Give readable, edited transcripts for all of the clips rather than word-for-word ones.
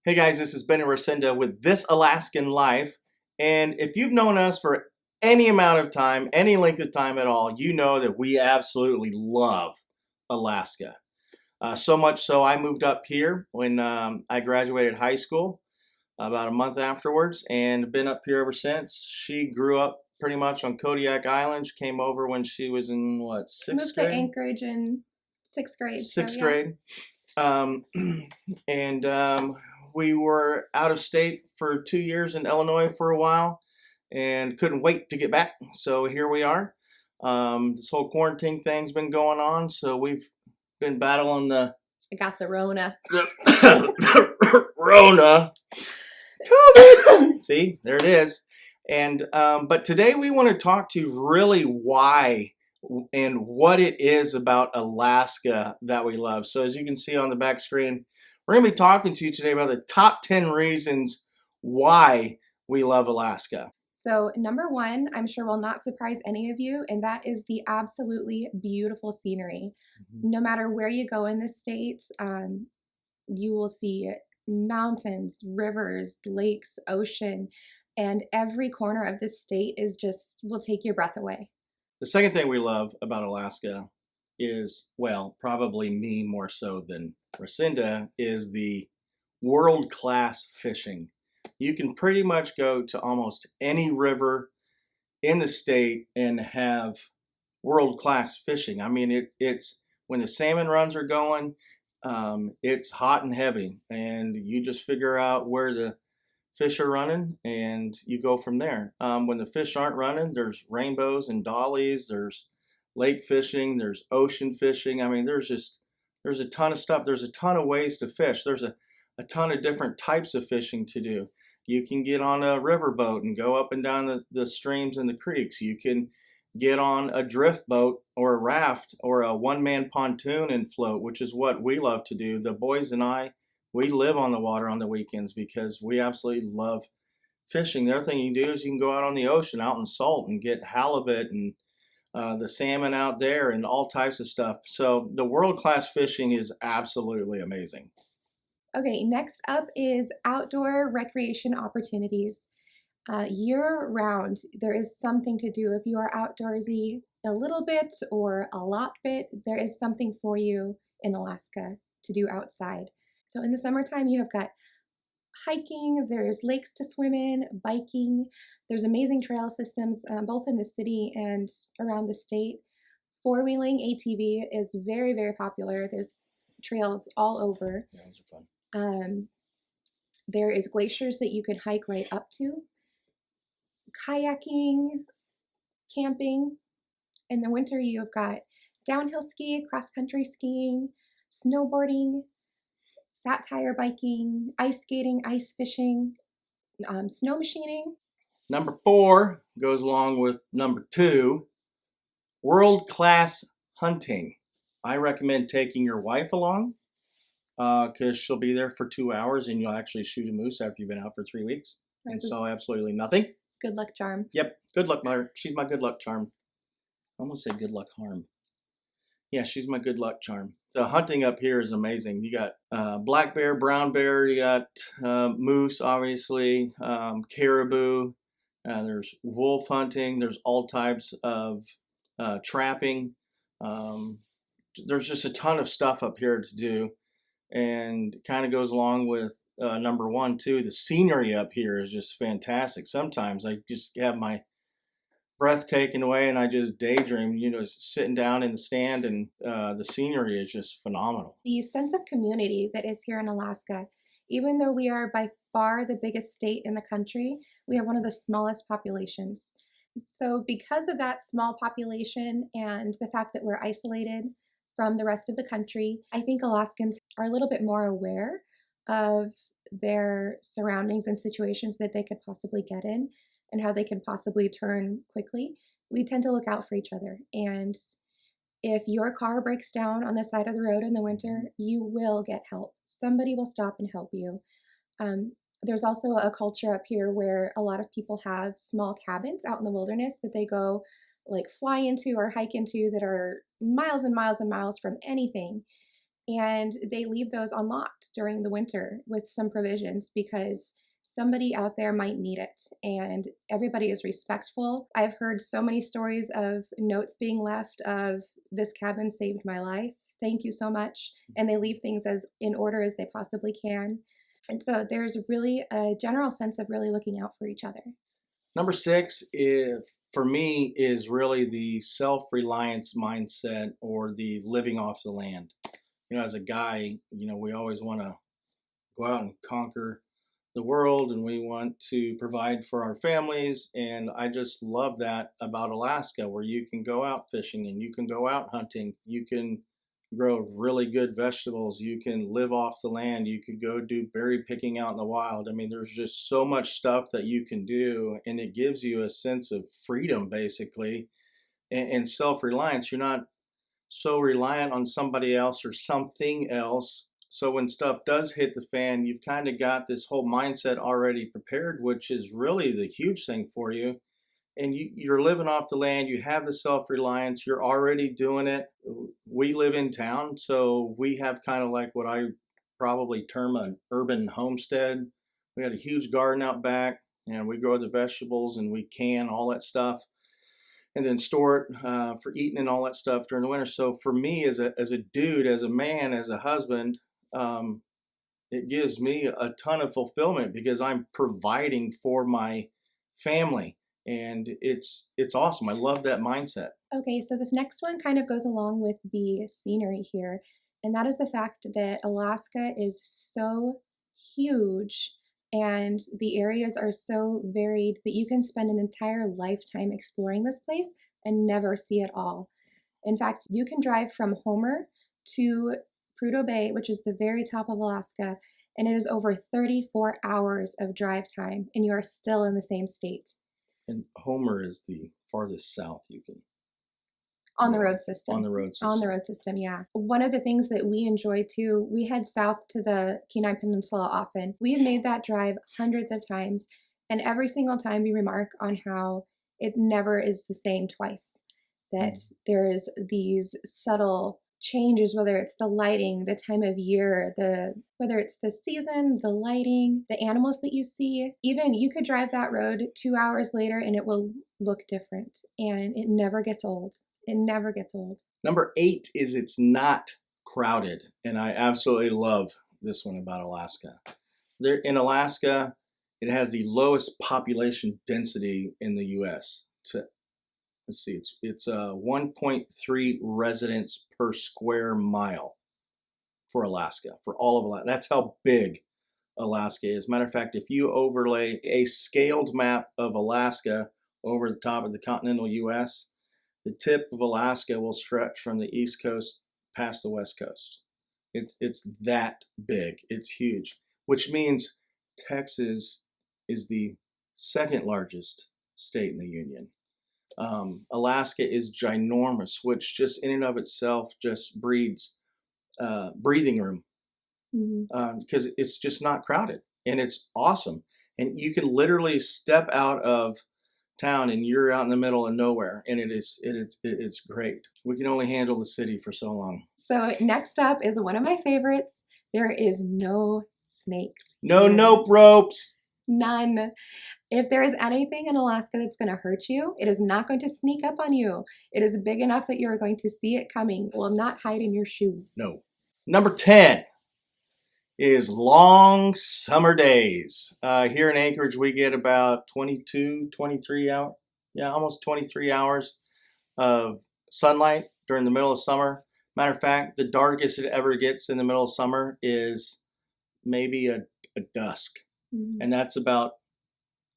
Hey guys, this is Ben Resenda with This Alaskan Life. And if you've known us for any amount of time, any length of time at all, you know that we absolutely love Alaska. So much so I moved up here when I graduated high school about a month afterwards and been up here ever since. She grew up pretty much on Kodiak Island. She came over when she was in what, sixth Moved grade? to Anchorage in sixth grade. Sixth so, grade. Um, and we were out of state for 2 years in Illinois for a while and couldn't wait to get back. So here we are. This whole quarantine thing's been going on, so we've been battling the I got the Rona. Rona. COVID. See, there it is. And but today we want to talk to you really why and what it is about Alaska that we love. So as you can see on the back screen, we're going to be talking to you today about the top 10 reasons why we love Alaska. So number one, I'm sure will not surprise any of you, and that is the absolutely beautiful scenery. No matter where you go in the state, you will see mountains, rivers, lakes, ocean, and every corner of this state is just will take your breath away. The second thing we love about Alaska is, well, probably me more so than Resenda, is the world-class fishing. You can pretty much go to almost any river in the state and have world-class fishing. I mean, it's when the salmon runs are going, it's hot and heavy, and you just figure out where the fish are running and you go from there. When the fish aren't running, there's rainbows and dollies, there's lake fishing, there's ocean fishing. I mean, there's a ton of stuff. There's a ton of ways to fish. There's a ton of different types of fishing to do. You can get on a river boat and go up and down the streams and the creeks. You can get on a drift boat or a raft or a one-man pontoon and float, which is what we love to do. The boys and I, we live on the water on the weekends because we absolutely love fishing. The other thing you can do is you can go out on the ocean, out in salt, and get halibut and the salmon out there and all types of stuff. So the world-class fishing is absolutely amazing. Okay, next up is outdoor recreation opportunities. Year-round, there is something to do. If you are outdoorsy a little bit or a lot bit, there is something for you in Alaska to do outside. So in the summertime, you have got hiking, there's lakes to swim in, biking, there's amazing trail systems both in the city and around the state. Four-wheeling ATV is very, very popular. There's trails all over. Yeah, those are fun. There is glaciers that you can hike right up to. Kayaking, camping. In the winter, you've got downhill ski, cross-country skiing, snowboarding, fat tire biking, ice skating, ice fishing, snow machining. Number 4 goes along with number 2, world-class hunting. I recommend taking your wife along because she'll be there for 2 hours and you'll actually shoot a moose after you've been out for 3 weeks and saw absolutely nothing. Good luck charm. Yep, good luck, she's my good luck charm. I almost said good luck harm. Yeah, she's my good luck charm. The hunting up here is amazing. You got black bear, brown bear, you got moose, obviously, caribou. There's wolf hunting. There's all types of trapping. There's just a ton of stuff up here to do, and kind of goes along with number 1 too. The scenery up here is just fantastic. Sometimes I just have my breath taken away and I just daydream, sitting down in the stand, and the scenery is just phenomenal. The sense of community that is here in Alaska, even though we are by far the biggest state in the country, we have one of the smallest populations. So because of that small population and the fact that we're isolated from the rest of the country, I think Alaskans are a little bit more aware of their surroundings and situations that they could possibly get in and how they can possibly turn quickly. We tend to look out for each other. And if your car breaks down on the side of the road in the winter, you will get help. Somebody will stop and help you. There's also a culture up here where a lot of people have small cabins out in the wilderness that they go like fly into or hike into that are miles and miles and miles from anything. And they leave those unlocked during the winter with some provisions because somebody out there might need it. And everybody is respectful. I've heard so many stories of notes being left of, "This cabin saved my life. Thank you so much." And they leave things as in order as they possibly can. And so there's really a general sense of really looking out for each other. Number 6, for me, is really the self-reliance mindset, or the living off the land. As a guy, we always want to go out and conquer the world, and we want to provide for our families. And I just love that about Alaska, where you can go out fishing and you can go out hunting. You can grow really good vegetables. You can live off the land. You could go do berry picking out in the wild. I mean, there's just so much stuff that you can do, and it gives you a sense of freedom, basically, and self-reliance. You're not so reliant on somebody else or something else. So when stuff does hit the fan, you've kind of got this whole mindset already prepared, which is really the huge thing for you. And you're living off the land. You have the self-reliance. You're already doing it. We live in town, so we have kind of like what I probably term an urban homestead. We got a huge garden out back, and we grow the vegetables, and we can all that stuff, and then store it for eating and all that stuff during the winter. So for me, as a dude, as a man, as a husband, it gives me a ton of fulfillment because I'm providing for my family, and it's awesome. I love that mindset. Okay, so this next one kind of goes along with the scenery here, and that is the fact that Alaska is so huge and the areas are so varied that you can spend an entire lifetime exploring this place and never see it all. In fact, you can drive from Homer to Prudhoe Bay, which is the very top of Alaska, and it is over 34 hours of drive time, and you are still in the same state. And Homer is the farthest south you can. On the road system. On the road system. On the road system, yeah. One of the things that we enjoy too, we head south to the Kenai Peninsula often. We've made that drive hundreds of times, and every single time we remark on how it never is the same twice. That there's these subtle changes, whether it's the lighting, the time of year, whether it's the season, the lighting, the animals that you see. Even you could drive that road 2 hours later and it will look different, and it never gets old. It never gets old. Number 8 is it's not crowded, and I absolutely love this one about Alaska. In Alaska, it has the lowest population density in the U.S. Let's see, it's 1.3 residents per square mile for Alaska, for all of Alaska. That's how big Alaska is. Matter of fact, if you overlay a scaled map of Alaska over the top of the continental U.S., the tip of Alaska will stretch from the East Coast past the West Coast. It's that big. It's huge, which means Texas is the second largest state in the union. Alaska is ginormous, which just in and of itself just breeds breathing room, because it's just not crowded, and it's awesome. And you can literally step out of town and you're out in the middle of nowhere, and it's great. We can only handle the city for so long. So next up is one of my favorites. There is no snakes. No nope ropes. None. If there is anything in Alaska that's going to hurt you, it is not going to sneak up on you. It is big enough that you are going to see it coming. It will not hide in your shoe. No. Number 10 is long summer days. Here in Anchorage, we get about 22, 23 hours. Yeah, almost 23 hours of sunlight during the middle of summer. Matter of fact, the darkest it ever gets in the middle of summer is maybe a dusk. And that's about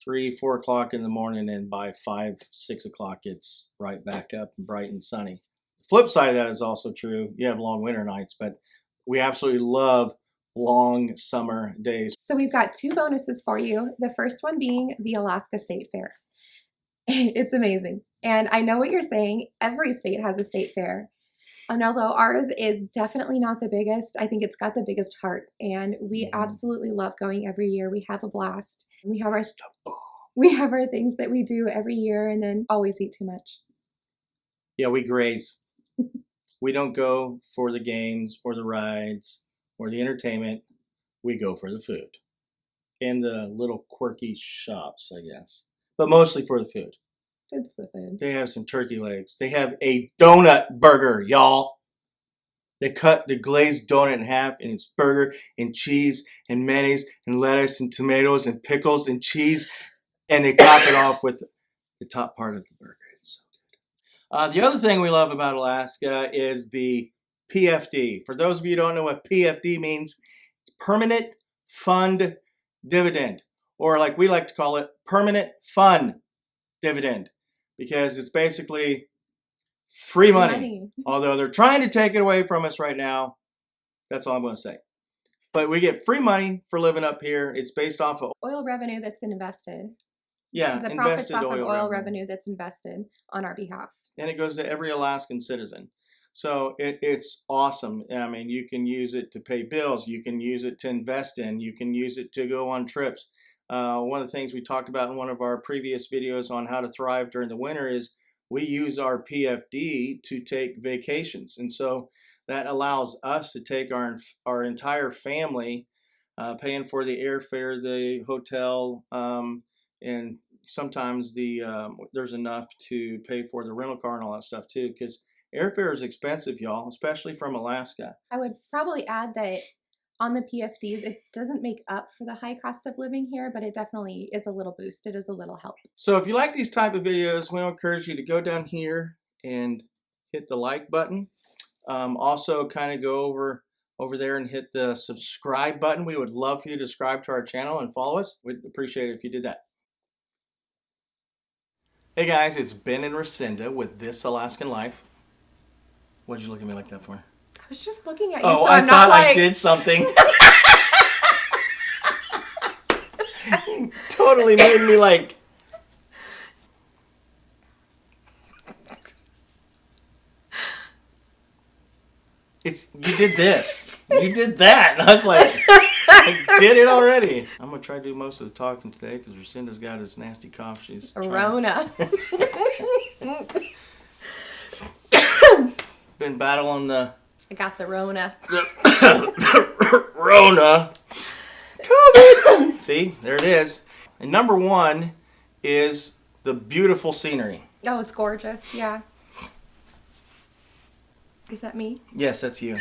3, 4 o'clock in the morning, and by 5, 6 o'clock, it's right back up and bright and sunny. The flip side of that is also true. You have long winter nights, but we absolutely love long summer days. So we've got 2 bonuses for you. The first one being the Alaska State Fair. It's amazing. And I know what you're saying. Every state has a state fair. And although ours is definitely not the biggest, I think it's got the biggest heart. And we absolutely love going every year. We have a blast. We have our things that we do every year, and then always eat too much. Yeah, we graze. We don't go for the games or the rides or the entertainment. We go for the food and the little quirky shops, I guess, but mostly for the food. It's the food. They have some turkey legs. They have a donut burger, y'all. They cut the glazed donut in half, and it's burger and cheese and mayonnaise and lettuce and tomatoes and pickles and cheese, and they top it off with the top part of the burger. It's so good. The other thing we love about Alaska is the PFD. For those of you who don't know what PFD means, it's Permanent Fund Dividend, or like we like to call it, Permanent Fun Dividend, because it's basically free money. Although they're trying to take it away from us right now. That's all I'm going to say. But we get free money for living up here. It's based off of oil revenue that's invested. Yeah, the profits off of oil revenue that's invested on our behalf. And it goes to every Alaskan citizen. So it's awesome. I mean, you can use it to pay bills. You can use it to invest in. You can use it to go on trips. One of the things we talked about in one of our previous videos on how to thrive during the winter is we use our PFD to take vacations. And so that allows us to take our entire family, paying for the airfare, the hotel, and sometimes there's enough to pay for the rental car and all that stuff too, because airfare is expensive, y'all, especially from Alaska. I would probably add that on the PFDs, it doesn't make up for the high cost of living here, but it definitely is a little boost. It is a little help. So if you like these type of videos, we encourage you to go down here and hit the like button. Also kind of go over there and hit the subscribe button. We would love for you to subscribe to our channel and follow us. We'd appreciate it if you did that. Hey guys, it's Ben and Racinda with This Alaskan Life. What'd you look at me like that for? I was just looking at you, Oh, so I'm I not thought like... I did something. Totally made me like... You did this. You did that. And I was like, I did it already. I'm going to try to do most of the talking today because Racinda's got his nasty cough. She's Rona. Been battling the... I got the Rona. The Rona. COVID. See, there it is. And number one is the beautiful scenery. Oh, it's gorgeous. Yeah. Is that me? Yes, that's you.